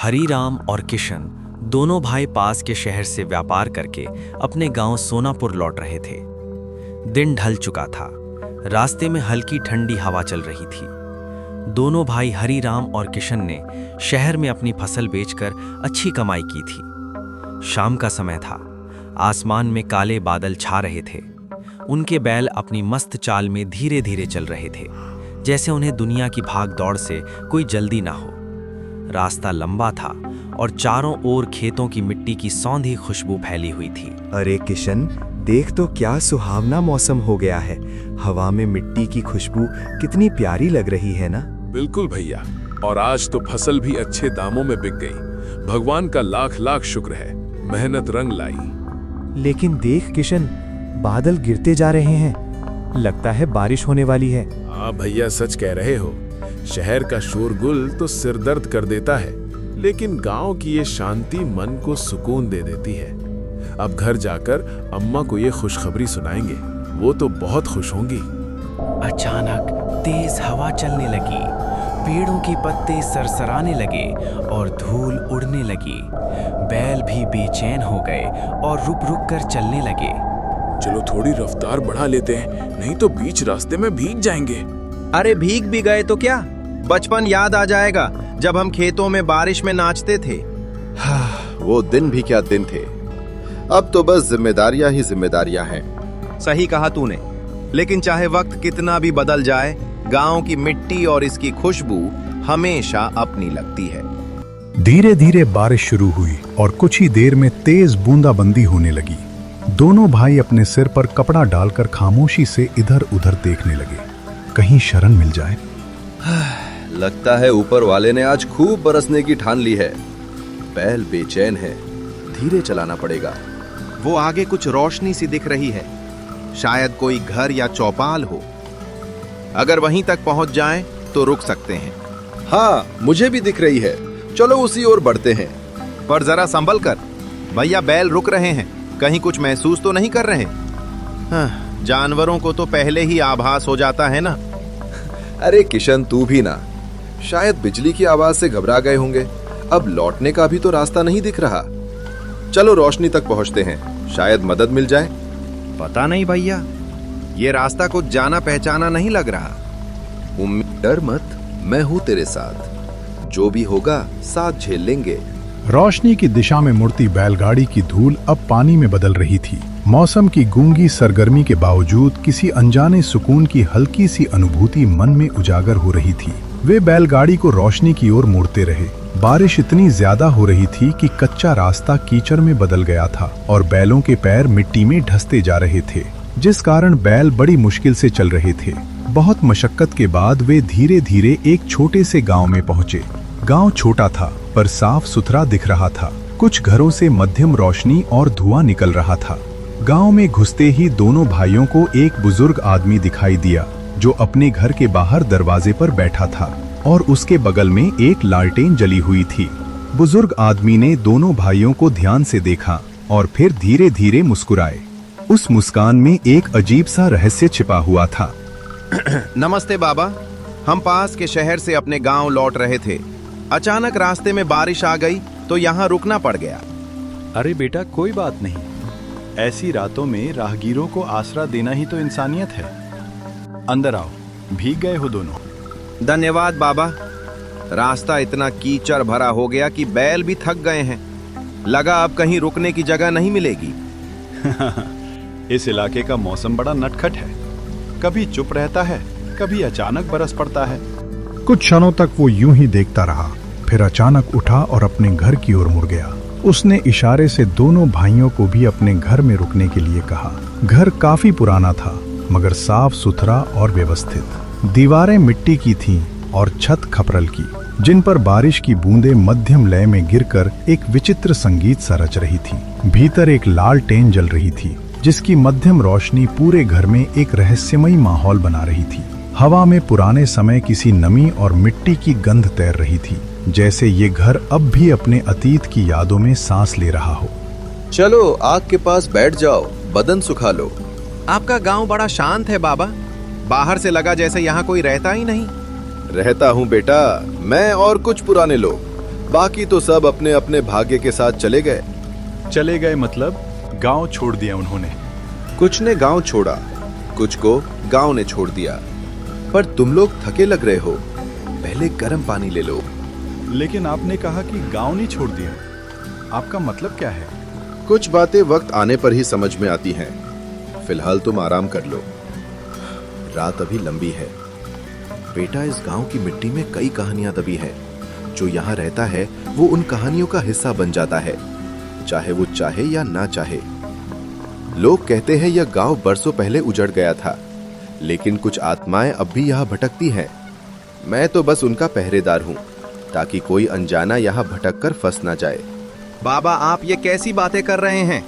हरीराम और किशन दोनों भाई पास के शहर से व्यापार करके अपने गांव सोनापुर लौट रहे थे। दिन ढल चुका था। रास्ते में हल्की ठंडी हवा चल रही थी। दोनों भाई हरीराम और किशन ने शहर में अपनी फसल बेचकर अच्छी कमाई की थी। शाम का समय था। आसमान में काले बादल छा रहे थे। उनके बैल अपनी मस्त चाल में धीरे धीरे चल रहे थे, जैसे उन्हें दुनिया की भाग दौड़ से कोई जल्दी ना हो। रास्ता लंबा था और चारों ओर खेतों की मिट्टी की सौंधी खुशबू फैली हुई थी। अरे किशन, देख तो क्या सुहावना मौसम हो गया है। हवा में मिट्टी की खुशबू कितनी प्यारी लग रही है ना। बिल्कुल भैया, और आज तो फसल भी अच्छे दामों में बिक गई। भगवान का लाख लाख शुक्र है, मेहनत रंग लाई। लेकिन देख किशन, बादल गिरते जा रहे हैं। लगता है बारिश होने वाली है। हाँ भैया, सच कह रहे हो। शहर का शोरगुल तो सिरदर्द कर देता है, लेकिन गांव की ये शांति मन को सुकून दे देती है। अब घर जाकर अम्मा को ये खुशखबरी सुनाएंगे, वो तो बहुत खुश होंगी। अचानक तेज हवा चलने लगी, पेड़ों के पत्ते सरसराने लगे और धूल उड़ने लगी। बैल भी बेचैन हो गए और रुक रुक कर चलने लगे। चलो थोड़ी रफ्तार बढ़ा लेते हैं, नहीं तो बीच रास्ते में भीग जाएंगे। अरे भीग भी गए तो क्या, बचपन याद आ जाएगा जब हम खेतों में बारिश में नाचते थे। वो दिन भी क्या दिन थे। अब तो बस जिम्मेदारियां ही जिम्मेदारियां हैं। सही कहा तूने, लेकिन चाहे वक्त कितना भी बदल जाए, गांव की मिट्टी और इसकी खुशबू हमेशा अपनी लगती है। धीरे धीरे बारिश शुरू हुई और कुछ ही देर में तेज बूंदाबंदी होने लगी। दोनों भाई अपने सिर पर कपड़ा डालकर खामोशी से इधर उधर देखने लगे, कहीं शरण मिल जाए। लगता है ऊपर वाले ने आज खूब बरसने की ठान ली है। बैल बेचैन है, धीरे चलाना पड़ेगा। वो आगे कुछ रोशनी सी दिख रही है, शायद कोई घर या चौपाल हो। अगर वहीं तक पहुंच जाएं तो रुक सकते हैं। हाँ, मुझे भी दिख रही है। चलो उसी ओर बढ़ते हैं। पर जरा संभल कर भैया, बैल रुक रहे हैं, कहीं कुछ महसूस तो नहीं कर रहे? जानवरों को तो पहले ही आभास हो जाता है ना। अरे किशन, तू भी ना। शायद बिजली की आवाज से घबरा गए होंगे। अब लौटने का भी तो रास्ता नहीं दिख रहा। चलो रोशनी तक पहुंचते हैं, शायद मदद मिल जाए। पता नहीं भैया, ये रास्ता कुछ जाना पहचाना नहीं लग रहा। डर मत, मैं हूं तेरे साथ। जो भी होगा साथ झेल लेंगे। रोशनी की दिशा में मुड़ती बैलगाड़ी की धूल अब पानी में बदल रही थी। मौसम की गूंगी सरगर्मी के बावजूद किसी अनजाने सुकून की हल्की सी अनुभूति मन में उजागर हो रही थी। वे बैलगाड़ी को रोशनी की ओर मोड़ते रहे। बारिश इतनी ज्यादा हो रही थी कि कच्चा रास्ता कीचड़ में बदल गया था और बैलों के पैर मिट्टी में ढसते जा रहे थे, जिस कारण बैल बड़ी मुश्किल से चल रहे थे। बहुत मशक्कत के बाद वे धीरे धीरे एक छोटे से गांव में पहुंचे। गांव छोटा था पर साफ सुथरा दिख रहा था। कुछ घरों से मध्यम रोशनी और धुआं निकल रहा था। गांव में घुसते ही दोनों भाइयों को एक बुजुर्ग आदमी दिखाई दिया, जो अपने घर के बाहर दरवाजे पर बैठा था और उसके बगल में एक लालटेन जली हुई थी। बुजुर्ग आदमी ने दोनों भाइयों को ध्यान से देखा और फिर धीरे धीरे मुस्कुराए। उस मुस्कान में एक अजीब सा रहस्य छिपा हुआ था। नमस्ते बाबा, हम पास के शहर से अपने गांव लौट रहे थे। अचानक रास्ते में बारिश आ गई तो यहाँ रुकना पड़ गया। अरे बेटा, कोई बात नहीं। ऐसी रातों में राहगीरों को आसरा देना ही तो इंसानियत है। अंदर आओ, भीग गए हो दोनों। धन्यवाद बाबा। रास्ता इतना कीचड़ भरा हो गया कि बैल भी थक गए हैं। लगा अब कहीं रुकने की जगह नहीं मिलेगी। इस इलाके का मौसम बड़ा नटखट है, कभी चुप रहता है, कभी अचानक बरस पड़ता है। कुछ क्षणों तक वो यूं ही देखता रहा, फिर अचानक उठा और अपने घर की ओर मुड़ गया। उसने इशारे से दोनों भाइयों को भी अपने घर में रुकने के लिए कहा। घर काफी पुराना था, मगर साफ सुथरा और व्यवस्थित। दीवारें मिट्टी की थीं और छत खपरल की, जिन पर बारिश की बूंदें मध्यम लय में गिरकर एक विचित्र संगीत सा रच रही थी। भीतर एक लालटेन जल रही थी, जिसकी मध्यम रोशनी पूरे घर में एक रहस्यमयी माहौल बना रही थी। हवा में पुराने समय किसी नमी और मिट्टी की गंध तैर रही थी, जैसे ये घर अब भी अपने अतीत की यादों में सांस ले रहा हो। चलो आग के पास बैठ जाओ, बदन सुखा लो। आपका गांव बड़ा शांत है बाबा, बाहर से लगा जैसे यहाँ कोई रहता ही नहीं। रहता हूँ बेटा, मैं और कुछ पुराने लोग। बाकी तो सब अपने अपने भाग्य के साथ चले गए। चले गए मतलब गांव छोड़ दिया उन्होंने। कुछ ने गांव छोड़ा, कुछ को गांव ने छोड़ दिया। पर तुम लोग थके लग रहे हो, पहले गर्म पानी ले लो। लेकिन आपने कहा कि गांव नहीं छोड़ दिया, आपका मतलब क्या है? कुछ बातें वक्त आने पर ही समझ में आती हैं। फिलहाल तुम आराम कर लो, रात अभी लंबी है। बेटा, इस गांव की मिट्टी में कई कहानियां दबी हैं। जो यहाँ रहता है वो उन कहानियों का हिस्सा बन जाता है, चाहे वो चाहे या ना चाहे। लोग कहते हैं यह गांव बरसों पहले उजड़ गया था, लेकिन कुछ आत्माएं अब भी यहाँ भटकती हैं। मैं तो बस उनका पहरेदार हूँ, ताकि कोई अनजाना यहाँ भटक कर फंस ना जाए। बाबा, आप ये कैसी बातें कर रहे हैं?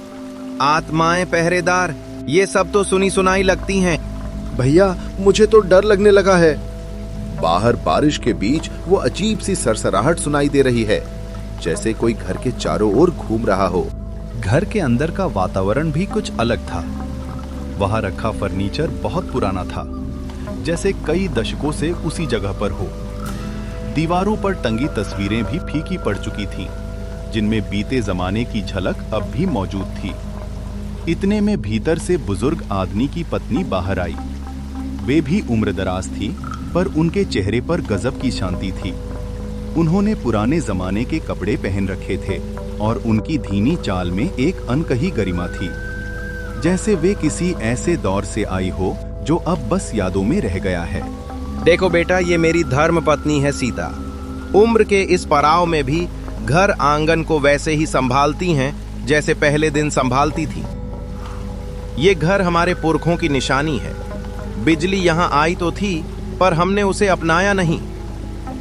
आत्माएं, पहरेदार, ये सब तो सुनी सुनाई लगती हैं। भैया, मुझे तो डर लगने लगा है। बाहर बारिश के बीच वो अजीब सी सरसराहट सुनाई दे रही है, जैसे कोई घर के चारों ओर घूम रहा हो। घर के अंदर का वातावरण भी कुछ अलग था। वहां रखा फर्नीचर बहुत पुराना था, जैसे कई दशकों से उसी जगह पर हो। दीवारों पर टंगी तस्वीरें भी फीकी पड़ चुकी थीं, जिनमें बीते जमाने की झलक अब भी मौजूद थी। इतने में भीतर से बुजुर्ग आदमी की पत्नी बाहर आई। वे भी उम्रदराज थी, पर उनके चेहरे पर गजब की शांति थी। उन्होंने पुराने जमाने के कपड़े पहन रखे थे और उनकी धीमी चाल में एक अनकही गरिमा थी, जैसे वे किसी ऐसे दौर से आई हो जो अब बस यादों में रह गया है। देखो बेटा, ये मेरी धर्म पत्नी है सीता। उम्र के इस पड़ाव में भी घर आंगन को वैसे ही संभालती हैं जैसे पहले दिन संभालती थी। ये घर हमारे पुरखों की निशानी है। बिजली यहाँ आई तो थी, पर हमने उसे अपनाया नहीं।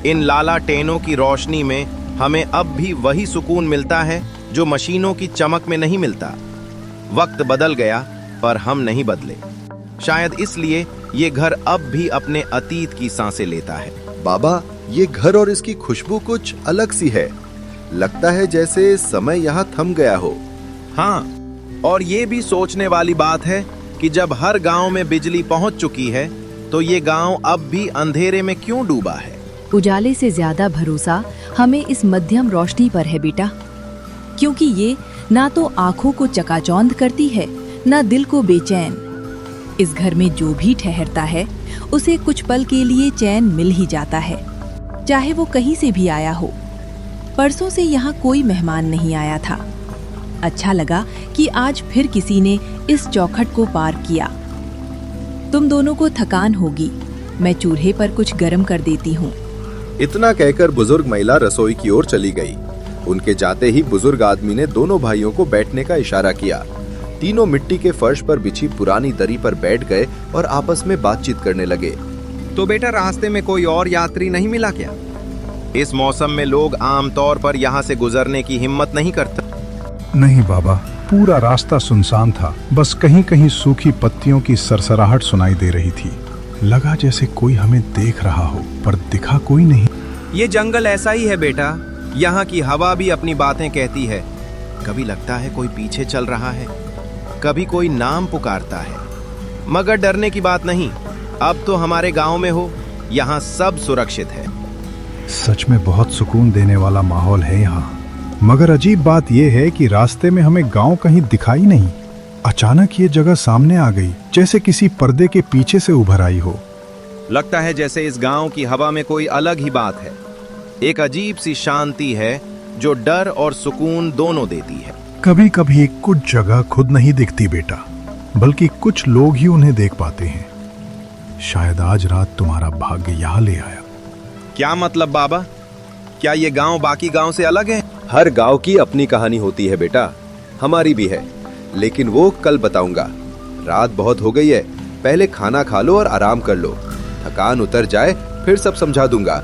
इन लाला टेनों की रोशनी में हमें अब भी वही सुकून मिलता है जो मशीनों की चमक में नहीं मिलता। वक्त बदल गया, पर हम नहीं बदले। शायद इसलिए ये घर अब भी अपने अतीत की सांसें लेता है। बाबा, ये घर और इसकी खुशबू कुछ अलग सी है। लगता है जैसे समय यहाँ थम गया हो। हाँ, और ये भी सोचने वाली बात है कि जब हर गांव में बिजली पहुंच चुकी है, तो ये गांव अब भी अंधेरे में क्यों डूबा है? उजाले से ज्यादा भरोसा हमें इस मध्यम रोशनी पर है बेटा, क्योंकि ये ना तो आंखों को चकाचौंध करती है, ना दिल को बेचैन। इस घर में जो भी ठहरता है, उसे कुछ पल के लिए चैन मिल ही जाता है, चाहे वो कहीं से भी आया हो। परसों से यहाँ कोई मेहमान नहीं आया था। अच्छा लगा कि आज फिर किसी ने इस चौखट को पार किया। तुम दोनों को थकान होगी, मैं चूल्हे पर कुछ गर्म कर देती हूँ। इतना कहकर बुजुर्ग महिला रसोई की ओर चली गई। उनके जाते ही बुजुर्ग आदमी ने दोनों भाइयों को बैठने का इशारा किया। तीनों मिट्टी के फर्श पर बिछी पुरानी दरी पर बैठ गए और आपस में बातचीत करने लगे। तो बेटा, रास्ते में कोई और यात्री नहीं मिला क्या? इस मौसम में लोग आमतौर पर यहाँ से गुजरने की हिम्मत नहीं करते। नहीं बाबा, पूरा रास्ता सुनसान था। बस कहीं कहीं सूखी पत्तियों की सरसराहट सुनाई दे रही थी। लगा जैसे कोई हमें देख रहा हो, पर दिखा कोई नहीं। ये जंगल ऐसा ही है बेटा, यहाँ की हवा भी अपनी बातें कहती है। कभी लगता है कोई पीछे चल रहा है, कभी कोई नाम पुकारता है। मगर डरने की बात नहीं, अब तो हमारे गांव में हो, यहाँ सब सुरक्षित है। सच में बहुत सुकून देने वाला माहौल है यहाँ। मगर अजीब बात यह है कि रास्ते में हमें गांव कहीं दिखाई नहीं। अचानक ये जगह सामने आ गई, जैसे किसी पर्दे के पीछे से उभर आई हो। लगता है जैसे इस गांव की हवा में कोई अलग ही बात है। एक अजीब सी शांति है जो डर और सुकून दोनों देती है। कभी कभी कुछ जगह खुद नहीं दिखती बेटा, बल्कि कुछ लोग ही उन्हें देख पाते हैं। शायद आज रात तुम्हारा भाग्य यहाँ ले आया। क्या मतलब बाबा? क्या ये गांव बाकी गांव से अलग है? हर गांव की अपनी कहानी होती है बेटा, हमारी भी है, लेकिन वो कल बताऊंगा। रात बहुत हो गई है, पहले खाना खा लो और आराम कर लो। थकान उतर जाए फिर सब समझा दूंगा।